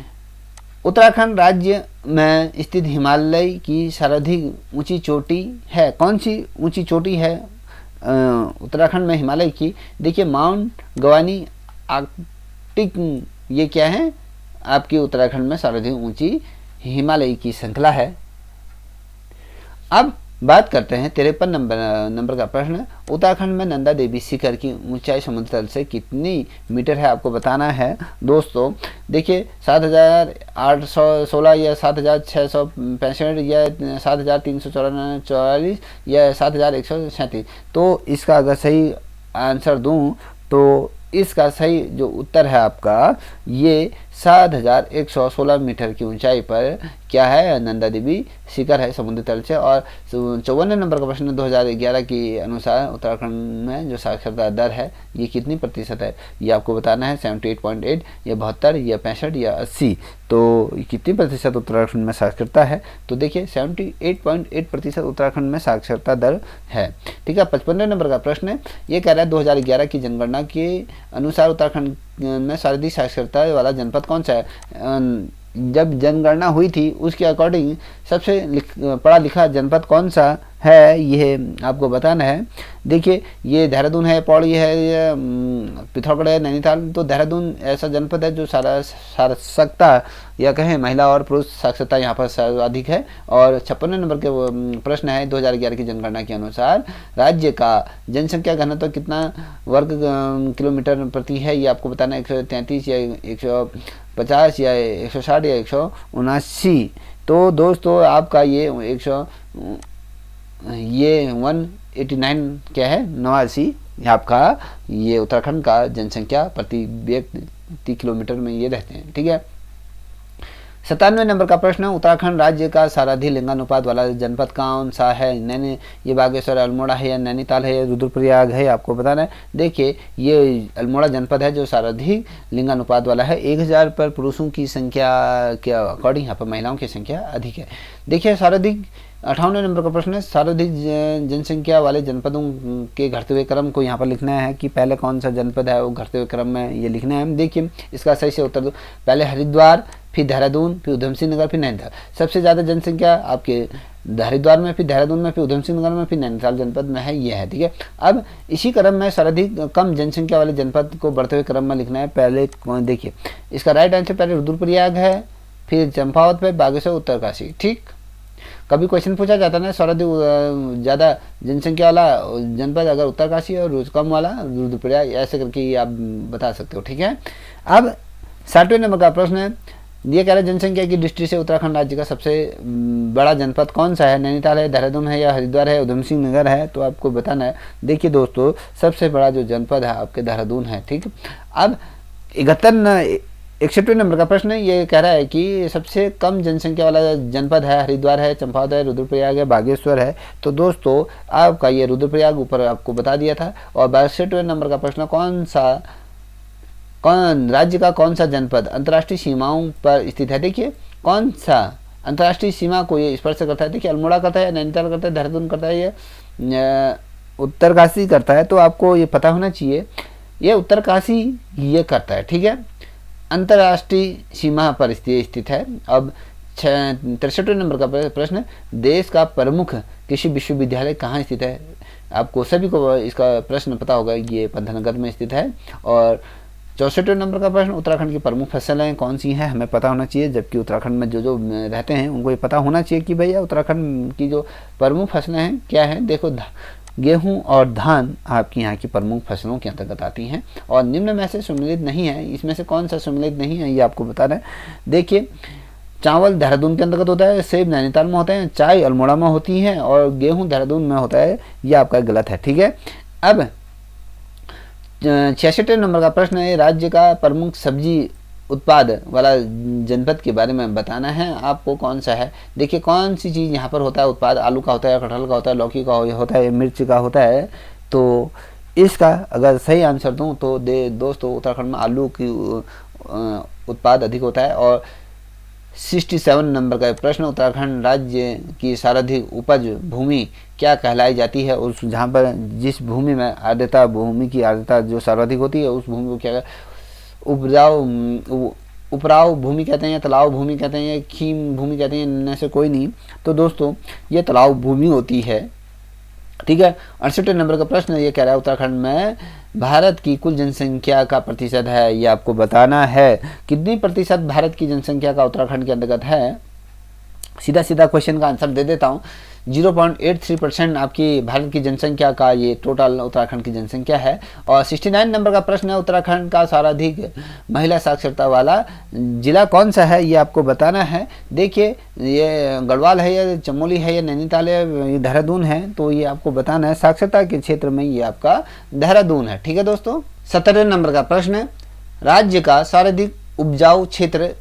A: उत्तराखंड राज्य में स्थित हिमालय की सर्वाधिक ऊंची चोटी है। कौन सी ऊंची चोटी है उत्तराखंड में हिमालय की। देखिए माउंट गवानी आर्कटिक, ये क्या है आपकी उत्तराखंड में सर्वाधिक ऊंची हिमालय की श्रृंखला है। अब बात करते हैं 53 नंबर का प्रश्न, उत्तराखंड में नंदा देवी शिखर की ऊंचाई समुद्र तल से कितनी मीटर है आपको बताना है। दोस्तों देखिए 7,816 या 7,665 या 7,344 या 7,137। तो इसका अगर सही आंसर दूं तो इसका सही जो उत्तर है आपका ये 7116 मीटर की ऊंचाई पर क्या है, नंदा देवी शिखर है समुद्री तल से। और 54 नंबर का प्रश्न 2011 के अनुसार उत्तराखंड में जो साक्षरता दर है ये कितनी प्रतिशत है, ये आपको बताना है। 78.8 या 72 या 65 या 80, तो कितनी प्रतिशत उत्तराखंड में साक्षरता है, तो देखिए 78.8% उत्तराखंड में साक्षरता दर है। ठीक है। 55 नंबर का प्रश्न है, ये कह रहा है 2011 की जनगणना के अनुसार उत्तराखंड में सर्वाधिक साक्षरता वाला जनपद कौन सा है। जब जनगणना हुई थी उसके अकॉर्डिंग सबसे पढ़ा लिखा जनपद कौन सा है, यह आपको बताना है। देखिए ये देहरादून है, पौड़ी है, ये पिथौरागढ़ है, नैनीताल। तो देहरादून ऐसा जनपद है जो साक्षरता या कहें महिला और पुरुष साक्षरता यहाँ पर सर्वाधिक है। और 56 नंबर के प्रश्न है, 2011 की जनगणना के अनुसार राज्य का जनसंख्या घनत्व कितना वर्ग किलोमीटर प्रति है, ये आपको बताना है। 133 या 150 या 160 या 179। तो दोस्तों आपका ये 189 क्या है, 89 आपका ये उत्तराखंड का जनसंख्या प्रति व्यक्ति किलोमीटर में ये रहते हैं। ठीक है। 97 नंबर का प्रश्न, उत्तराखंड राज्य का सर्वाधिक लिंगानुपात वाला जनपद कौन सा है। ये बागेश्वर, अल्मोड़ा है या नैनीताल है या रुद्रप्रयाग है, आपको बताना है। देखिए ये अल्मोड़ा जनपद है जो सर्वाधिक लिंगानुपात वाला है। 1000 पर पुरुषों की संख्या के अकॉर्डिंग यहाँ पर महिलाओं की संख्या अधिक है। देखिए सर्वाधिक 58 नंबर का प्रश्न है, सर्वाधिक जनसंख्या वाले जनपदों के घटते हुए क्रम को यहाँ पर लिखना है कि पहले कौन सा जनपद है वो घटते हुए क्रम में ये लिखना है। देखिए इसका सही से उत्तर दो, पहले हरिद्वार, फिर देहरादून, फिर उधम सिंह नगर, फिर नैनीताल। सबसे ज़्यादा जनसंख्या आपके हरिद्वार में, फिर देहरादून में, फिर उधम सिंह नगर में, फिर नैनीताल जनपद में है, ये है। ठीक है। अब इसी क्रम में सर्वाधिक कम जनसंख्या वाले जनपद को बढ़ते हुए क्रम में लिखना है। पहले देखिए इसका राइट आंसर पहले रुद्रप्रयाग है, फिर चंपावत पे, बागेश्वर, उत्तरकाशी। ठीक। कभी क्वेश्चन पूछा जाता है ना सर्वाधिक ज़्यादा जनसंख्या वाला जनपद अगर उत्तरकाशी और कम वाला रुद्रप्रयाग, ऐसे करके ये आप बता सकते हो। ठीक है। अब 60वें नंबर का प्रश्न है, ये कह रहा है जनसंख्या की दृष्टि से उत्तराखंड राज्य का सबसे बड़ा जनपद कौन सा है। नैनीताल है, देहरादून है या हरिद्वार है, उधम सिंह नगर है, तो आपको बताना है। देखिए दोस्तों सबसे बड़ा जो जनपद है आपके देहरादून है। ठीक। अब 61वें नंबर का प्रश्न है, ये कह रहा है कि सबसे कम जनसंख्या वाला जनपद है, हरिद्वार है, चंपावत है, रुद्रप्रयाग है, बागेश्वर है। तो दोस्तों आपका ये रुद्रप्रयाग ऊपर आपको बता दिया था। और 62वें नंबर का प्रश्न, कौन राज्य का कौन सा जनपद अंतर्राष्ट्रीय सीमाओं पर स्थित है। देखिए कौन सा अंतर्राष्ट्रीय सीमा को ये स्पर्श करता है। देखिए अल्मोड़ा करता है, नैनीताल करता है, देहरादून करता है, ये उत्तरकाशी करता है। तो आपको ये पता होना चाहिए ये उत्तरकाशी ये करता है। ठीक है। अंतर्राष्ट्रीय सीमा पर स्थित है। अब 63वें नंबर का प्रश्न, देश का प्रमुख कृषि विश्वविद्यालय कहाँ स्थित है। आपको सभी को इसका प्रश्न पता होगा, ये पंतनगर में स्थित है। और 64वें नंबर का प्रश्न, उत्तराखंड की प्रमुख फसलें कौन सी हैं, हमें पता होना चाहिए। जबकि उत्तराखंड में जो रहते हैं उनको ये पता होना चाहिए कि भैया उत्तराखंड की जो प्रमुख फसलें हैं क्या हैं। देखो गेहूं और धान आपकी यहाँ की प्रमुख फसलों के अंतर्गत आती हैं। और निम्न में से सम्मिलित नहीं है, इसमें से कौन सा सम्मिलित नहीं है ये आपको बताना है। देखिए चावल देहरादून के अंतर्गत होता है, सेब नैनीताल में होते हैं, चाय अल्मोड़ा में होती है और गेहूं देहरादून में होता है, ये आपका गलत है। ठीक है। अब 66वें नंबर का प्रश्न है, राज्य का प्रमुख सब्जी उत्पाद वाला जनपद के बारे में बताना है आपको कौन सा है। देखिए कौन सी चीज़ यहाँ पर होता है उत्पाद, आलू का होता है, कटहल का होता है, लौकी का होता है, मिर्च का होता है। तो इसका अगर सही आंसर दूँ तो दोस्तों उत्तराखंड में आलू की उत्पाद अधिक होता है। और 67 नंबर का प्रश्न, उत्तराखंड राज्य की सर्वाधिक उपज भूमि क्या कहलाई जाती है। उस जहाँ पर जिस भूमि में आर्द्रता, भूमि की आर्द्रता जो सर्वाधिक होती है उस भूमि को क्या उपराव भूमि कहते हैं, या तालाब भूमि कहते हैं, या खीम भूमि कहते हैं, इनमें से कोई नहीं। तो दोस्तों ये तालाब भूमि होती है। ठीक है। 68 नंबर का प्रश्न ये कह रहा है, उत्तराखंड में भारत की कुल जनसंख्या का प्रतिशत है, ये आपको बताना है। कितनी प्रतिशत भारत की जनसंख्या का उत्तराखंड के अंतर्गत है। सीधा सीधा क्वेश्चन का आंसर दे देता हूँ, 0.83% आपकी भारत की जनसंख्या का ये टोटल उत्तराखंड की जनसंख्या है। और 69 नंबर का प्रश्न है, उत्तराखंड का सर्वाधिक महिला साक्षरता वाला जिला कौन सा है, ये आपको बताना है। देखिए ये गढ़वाल है या चमोली है या नैनीताल है, ये देहरादून है, तो ये आपको बताना है। साक्षरता के क्षेत्र में ये आपका देहरादून है। ठीक है दोस्तों। 17वें नंबर का प्रश्न है, राज्य का सर्वाधिक उपजाऊ क्षेत्र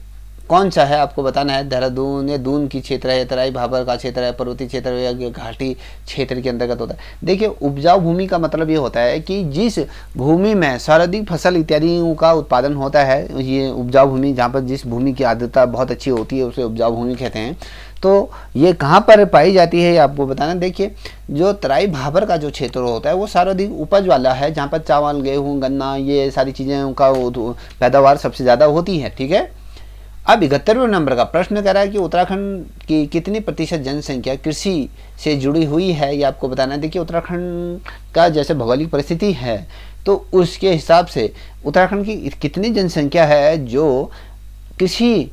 A: कौन सा है आपको बताना है। देहरादून या दून की क्षेत्र है, तराई भाबर का क्षेत्र है, पर्वतीय क्षेत्र है या घाटी क्षेत्र के अंतर्गत होता है। देखिए उपजाऊ भूमि का मतलब ये होता है कि जिस भूमि में सर्वाधिक फसल इत्यादि का उत्पादन होता है, ये उपजाऊ भूमि, जहाँ पर जिस भूमि की आर्द्रता बहुत अच्छी होती है उसे उपजाऊ भूमि कहते हैं। तो ये कहाँ पर पाई जाती है ये आपको बताना। देखिए जो तराई भाबर का जो क्षेत्र होता है वो सर्वाधिक उपज वाला है, जहाँ पर चावल, गेहूँ, गन्ना, ये सारी चीज़ें का पैदावार सबसे ज़्यादा होती है। ठीक है। अब 71वें नंबर का प्रश्न कह रहा है कि उत्तराखंड की कितनी प्रतिशत जनसंख्या कृषि से जुड़ी हुई है, ये आपको बताना है। देखिए उत्तराखंड का जैसे भौगोलिक परिस्थिति है तो उसके हिसाब से उत्तराखंड की कितनी जनसंख्या है जो कृषि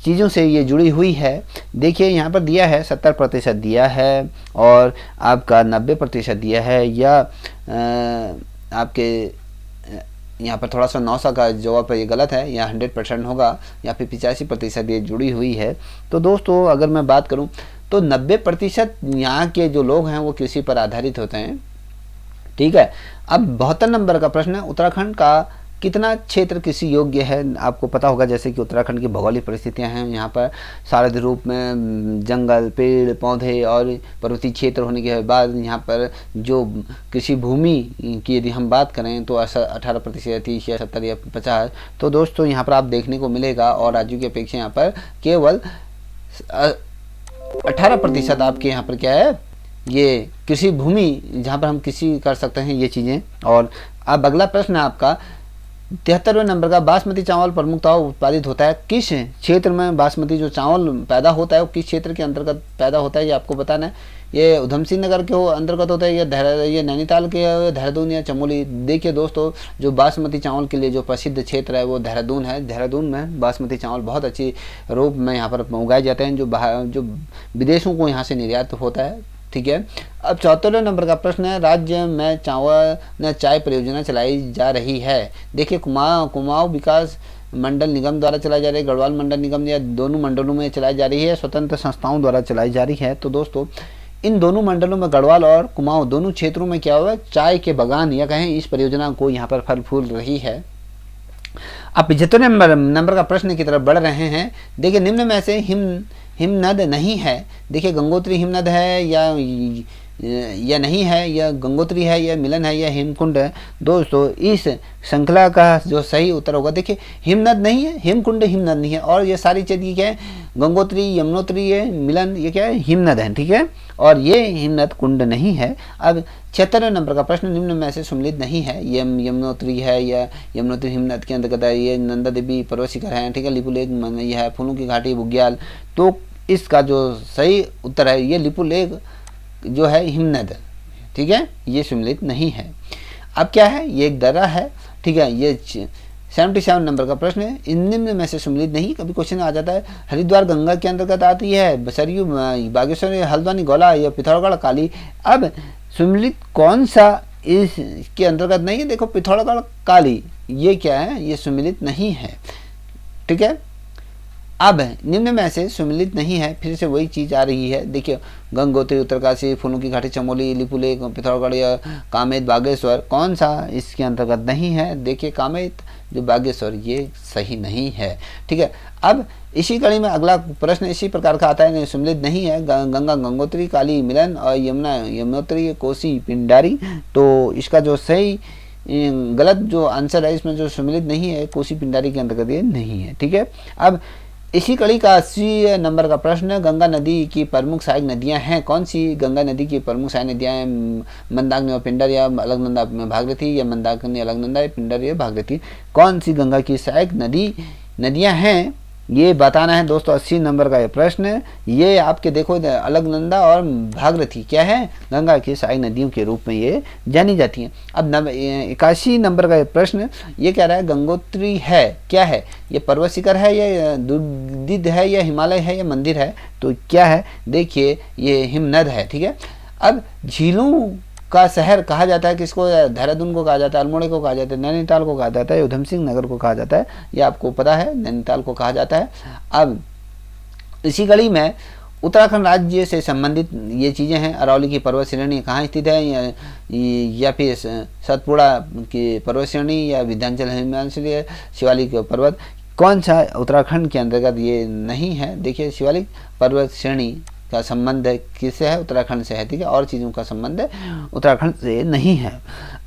A: चीज़ों से ये जुड़ी हुई है। देखिए यहाँ पर दिया है 70% दिया है और आपका 90% दिया है, या आपके यहाँ पर थोड़ा सा 900 का जवाब ये गलत है, या 100% होगा, या फिर 85% ये जुड़ी हुई है। तो दोस्तों अगर मैं बात करूँ तो 90% यहाँ के जो लोग हैं वो कृषि पर आधारित होते हैं। ठीक है। अब 72 नंबर का प्रश्न है, उत्तराखंड का कितना क्षेत्र कृषि योग्य है। आपको पता होगा जैसे कि उत्तराखंड की भौगोलिक परिस्थितियां हैं, यहाँ पर सारे रूप में जंगल, पेड़ पौधे और पर्वतीय क्षेत्र होने के बाद यहाँ पर जो कृषि भूमि की यदि हम बात करें तो 18%, 30 या 70 या 50। तो दोस्तों यहाँ पर आप देखने को मिलेगा, और राज्यों की अपेक्षा यहाँ पर केवल 18% आपके यहाँ पर क्या है, ये कृषि भूमि जहाँ पर हम कृषि कर सकते हैं ये चीज़ें। और अब अगला प्रश्न है आपका 73वें नंबर का, बासमती चावल प्रमुखतः उत्पादित होता है किस क्षेत्र में। बासमती जो चावल पैदा होता है वो किस क्षेत्र के अंतर्गत पैदा होता है ये आपको बताना है। ये उधम सिंह नगर के अंतर्गत होता है, ये नैनीताल के, देहरादून या चमोली। देखिए दोस्तों जो बासमती चावल के लिए जो प्रसिद्ध क्षेत्र है वो देहरादून है। देहरादून में बासमती चावल बहुत अच्छी रूप में यहाँ पर उगाए जाते हैं, जो विदेशों को यहाँ से निर्यात होता है। ठीक है। अब 74वें नंबर का प्रश्न है, राज्य में चाय परियोजना चलाई जा रही है। देखिए कुमाऊं विकास मंडल निगम द्वारा चलाई जा रही है, गढ़वाल मंडल निगम, या दोनों मंडलों में चलाई जा रही है, स्वतंत्र संस्थाओं द्वारा चलाई जा रही है। तो दोस्तों इन दोनों मंडलों में, गढ़वाल और कुमाऊं दोनों क्षेत्रों में क्या हुआ, चाय के बागान या कहें इस परियोजना को यहाँ पर फल फूल रही है। अब 75वें नंबर का प्रश्न की तरफ बढ़ रहे हैं। देखिए निम्न में से हिमनद नहीं है। देखिए गंगोत्री हिमनद है या नहीं है, या गंगोत्री है, या मिलन है, या हेमकुंड है। दोस्तों इस श्रृंखला का जो सही उत्तर होगा, देखिए हिमनद नहीं है, हेमकुंड हिमनद नहीं है, और ये सारी चीज़ क्या है, गंगोत्री, यमुनोत्री है, मिलन, ये क्या है, हिमनद है। ठीक है। और ये हिमनद कुंड नहीं है। अब 76वें नंबर का प्रश्न, निम्न में से सम्मिलित नहीं है, ये यमुनोत्री है या यमुनोत्री हिमनद के अंतर्गत है, ये नंदा देवी पर्वत शिखर है। ठीक है। लिपुलेख ये है, फूलों की घाटी, बुग्याल। तो इसका जो सही उत्तर है ये लिपुलेख जो है हिमनद। ठीक है। ये सम्मिलित नहीं है। अब क्या है, ये एक दर्रा है। ठीक है। ये 77 नंबर का प्रश्न है, इन निम्न में से सम्मिलित नहीं। कभी क्वेश्चन आ जाता है, हरिद्वार गंगा के अंतर्गत आती है, सरयू, बागेश्वर, हल्द्वानी, गौला या पिथौरागढ़, काली। अब सम्मिलित कौन सा इसके अंतर्गत नहीं है। देखो पिथौरागढ़, काली, ये क्या है, ये सम्मिलित नहीं है। ठीक है। अब निम्न में से सम्मिलित नहीं है, फिर से वही चीज़ आ रही है। देखिए गंगोत्री, उत्तरकाशी, फूलों की घाटी, चमोली, लिपुलेख, पिथौरागढ़ या कामेत, बागेश्वर, कौन सा इसके अंतर्गत नहीं है। देखिए कामेत, जो बागेश्वर, ये सही नहीं है। ठीक है। अब इसी कड़ी में अगला प्रश्न इसी प्रकार का आता है, सम्मिलित नहीं है, गंगा, गंगोत्री, काली, मिलन, और यमुना, यमुनोत्री, कोसी, पिंडारी। तो इसका जो सही गलत जो आंसर है इसमें जो सम्मिलित नहीं है, कोसी पिंडारी के अंतर्गत ये नहीं है। ठीक है। अब इसी कड़ी का 80 नंबर का प्रश्न, गंगा नदी की प्रमुख सहायक नदियां हैं। कौन सी गंगा नदी की प्रमुख सहायक नदियां हैं, मंदाकिनी और पिंडर या अलकनंदा भागीरथी, या मंदाकिनी, अलकनंदा, पिंडर या भागीरथी। कौन सी गंगा की सहायक नदियां हैं ये बताना है दोस्तों। 80 नंबर का ये प्रश्न, ये आपके देखो अलकनंदा और भागीरथी क्या है, गंगा की सहायक नदियों के रूप में ये जानी जाती हैं। अब 81 नंबर का ये प्रश्न ये कह रहा है, गंगोत्री है क्या है, ये पर्वत शिखर है, या दुर्दिद है, या हिमालय है, या मंदिर है। तो क्या है, देखिए ये हिमनद है। ठीक है। अब झीलों का शहर कहा जाता है किसको, देहरादून को कहा जाता है, अल्मोड़े को कहा जाता है, नैनीताल को कहा जाता है, उधम सिंह नगर को कहा जाता है, ये आपको पता है, नैनीताल को कहा जाता है। अब इसी कड़ी में उत्तराखंड राज्य से संबंधित ये चीज़ें हैं, अरौली की पर्वत श्रेणी कहाँ स्थित है, या फिर सतपुड़ा की पर्वत श्रेणी, या विंध्याचल हिमालय शिवालिक पर्वत, कौन सा उत्तराखंड के अंतर्गत ये नहीं है? देखिए, शिवालिक पर्वत श्रेणी का संबंध किससे है? उत्तराखंड से है, ठीक है, और चीज़ों का संबंध उत्तराखंड से नहीं है।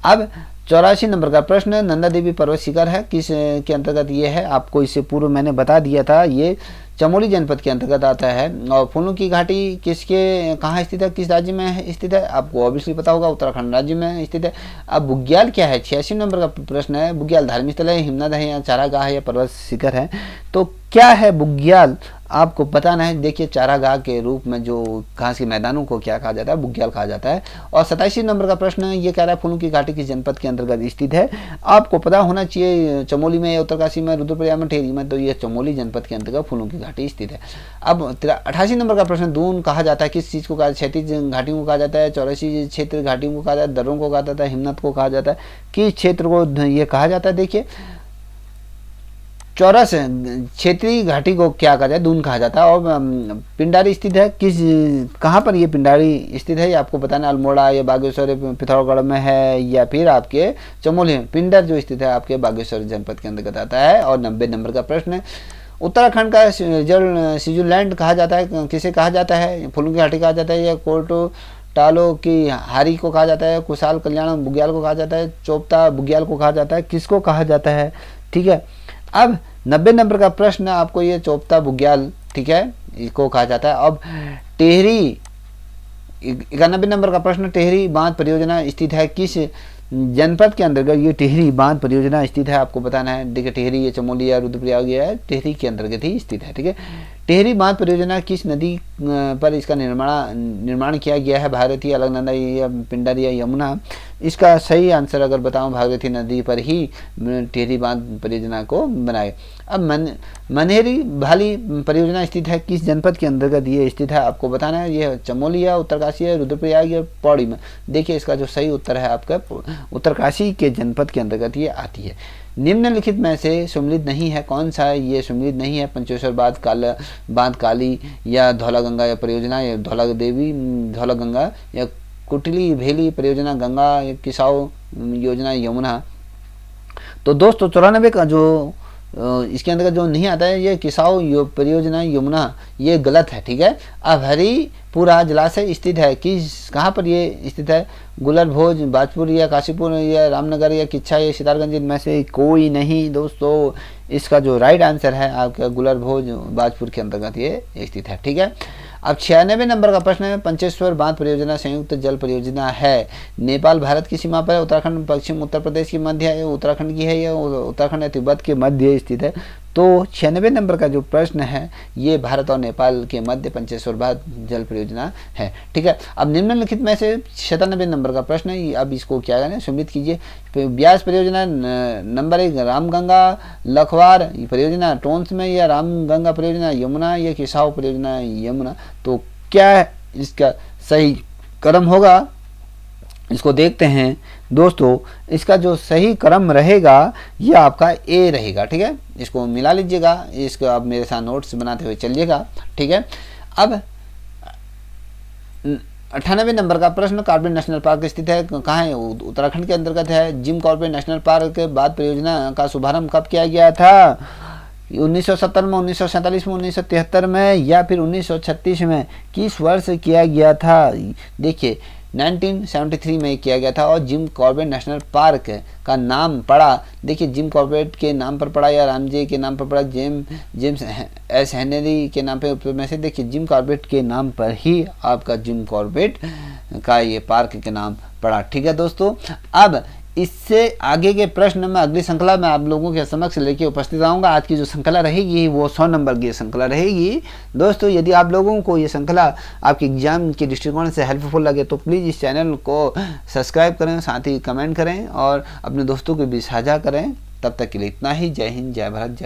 A: अब 84 नंबर का प्रश्न, नंदा देवी पर्वत शिखर है, किस के अंतर्गत ये है? आपको इससे पूर्व मैंने बता दिया था, ये चमोली जनपद के अंतर्गत आता है। और फूलों की घाटी किसके कहाँ स्थित है, किस राज्य में स्थित है? आपको ऑब्वियसली पता होगा, उत्तराखंड राज्य में स्थित है। अब बुग्याल क्या है? 86 नंबर का प्रश्न है। बुग्याल धार्मिक स्थल है, हिमनद है, या चारागाह है, या पर्वत शिखर है? तो क्या है बुग्याल? आपको बताना है। देखिए, चारागाह के रूप में जो घास के मैदानों को क्या कहा जाता है? बुग्याल कहा जाता है। और 87 नंबर का प्रश्न ये कह रहा है फूलों की घाटी किस जनपद के अंतर्गत स्थित है? आपको पता होना चाहिए, चमोली में, उत्तरकाशी में, रुद्रप्रयाग में, टिहरी में। तो ये चमोली जनपद के अंतर्गत फूलों की घाटी स्थित है। अब 88 नंबर का प्रश्न, दून कहा जाता है, किस चीज़ को कहा? क्षैतिज घाटियों को कहा जाता है, चौरासी क्षेत्र घाटियों को कहा जाता है, दर्रों को कहा जाता है, हिमनद को कहा जाता है, किस क्षेत्र को ये कहा जाता है? देखिए, चौरस क्षेत्रीय घाटी को क्या कहा जाए? दून कहा जाता है। और पिंडारी स्थित है किस, कहाँ पर ये पिंडारी स्थित है? ये आपको बताना, अल्मोड़ा या बागेश्वर पिथौरागढ़ में है, या फिर आपके चमोली में। पिंडर जो स्थित है आपके बागेश्वर जनपद के अंतर्गत आता है। और 90 नंबर का प्रश्न है, उत्तराखंड का स्विट्जरलैंड कहा जाता है, किसे कहा जाता है? फूलों की घाटी कहा जाता है, या कोर्टो टालो की हारी को कहा जाता है, कुशाल कल्याण बुग्याल को कहा जाता है, चोपता बुग्याल को कहा जाता है, किसको कहा जाता है? ठीक है। अब 90 नंबर का प्रश्न आपको ये चोपता बुग्याल, ठीक है, इसको कहा जाता है। अब टिहरी 91 नंबर का प्रश्न, टिहरी बांध परियोजना स्थित है किस जनपद के अंतर्गत? ये टिहरी बांध परियोजना स्थित है, आपको बताना है। देखिए, टिहरी ये चमोली या रुद्रप्रयाग है, टिहरी के अंतर्गत ही स्थित है, ठीक है। टिहरी बांध परियोजना किस नदी पर इसका निर्माण किया गया है? भागीरथी, अलकनंदा या पिंडर या यमुना? इसका सही आंसर अगर बताऊं, भागीरथी नदी पर ही टिहरी बांध परियोजना को बनाए। अब मनेरी भाली परियोजना स्थित है किस जनपद के अंतर्गत ये स्थित है? आपको बताना है। ये चमोली या उत्तरकाशी या रुद्रप्रयाग या पौड़ी में? देखिए, इसका जो सही उत्तर है आपका उत्तरकाशी के जनपद के अंतर्गत ये आती है। निम्नलिखित में से सम्मिलित नहीं है, कौन सा है? ये सम्मिलित नहीं है। पंचेश्वर बांध काली या धौलागंगा या परियोजना, या धौलागंगा या कुटली भेली परियोजना, गंगा या किसाऊ योजना, यमुना? तो दोस्तों 94 का जो इसके अंतर्गत जो नहीं आता है, ये किसाऊ परियोजना यमुना, ये गलत है, ठीक है। अब हरिपुरा जलाशय स्थित है किस, कहाँ पर ये स्थित है? गुलरभोज, बाजपुर या काशीपुर या रामनगर या किच्छा या सितारगंज? इनमें से कोई नहीं दोस्तों। इसका जो राइट आंसर है आपका गुलरभोज बाजपुर के अंतर्गत ये स्थित है, ठीक है। अब 96 नंबर का प्रश्न है, पंचेश्वर बांध परियोजना संयुक्त जल परियोजना है, नेपाल भारत की सीमा पर, उत्तराखंड पश्चिम उत्तर प्रदेश की मध्य है, उत्तराखंड की है, या उत्तराखंड या तिब्बत के मध्य स्थित है? तो 96 नंबर का जो प्रश्न है ये भारत और नेपाल के मध्य पंचेश्वर बांध जल परियोजना है, ठीक है। अब निम्नलिखित में से 97 नंबर का प्रश्न है, अब इसको क्या करें, सम्मिलित कीजिए। ब्यास परियोजना नंबर 1 रामगंगा लखवार परियोजना टोंस में, या रामगंगा परियोजना यमुना, या किसाऊ परियोजना यमुना? तो क्या इसका सही क्रम होगा, इसको देखते हैं दोस्तों। इसका जो सही क्रम रहेगा ये आपका ए रहेगा, ठीक है। इसको मिला लीजिएगा, इसको आप मेरे साथ नोट्स बनाते हुए चलिएगा, ठीक है। अब 98 नंबर का प्रश्न, कॉर्बेट नेशनल पार्क स्थित है कहाँ है? उत्तराखंड के अंतर्गत है। जिम कॉर्बेट नेशनल पार्क के बाद परियोजना का शुभारंभ कब किया गया था? 1970 में, 1947 में, 1973 में, या फिर 1936 में? किस वर्ष किया गया था? देखिए 1973 में किया गया था। और जिम कॉर्बेट नेशनल पार्क का नाम पड़ा, देखिए जिम कॉर्बेट के नाम पर पड़ा या रामजे के नाम पर पड़ा, जेम्स एस हेनरी के नाम पे में से? देखिए जिम कॉर्बेट के नाम पर ही आपका जिम कॉर्बेट का ये पार्क के नाम पड़ा, ठीक है दोस्तों। अब इससे आगे के प्रश्न में अगली श्रृंखला में आप लोगों के समक्ष लेके उपस्थित आऊँगा। आज की जो श्रृंखला रहेगी वो 100 नंबर की श्रृंखला रहेगी दोस्तों। यदि आप लोगों को ये श्रृंखला आपके एग्जाम के दृष्टिकोण से हेल्पफुल लगे तो प्लीज़ इस चैनल को सब्सक्राइब करें, साथ ही कमेंट करें और अपने दोस्तों के बीच साझा करें। तब तक के लिए इतना ही। जय हिंद, जय भारत, जय।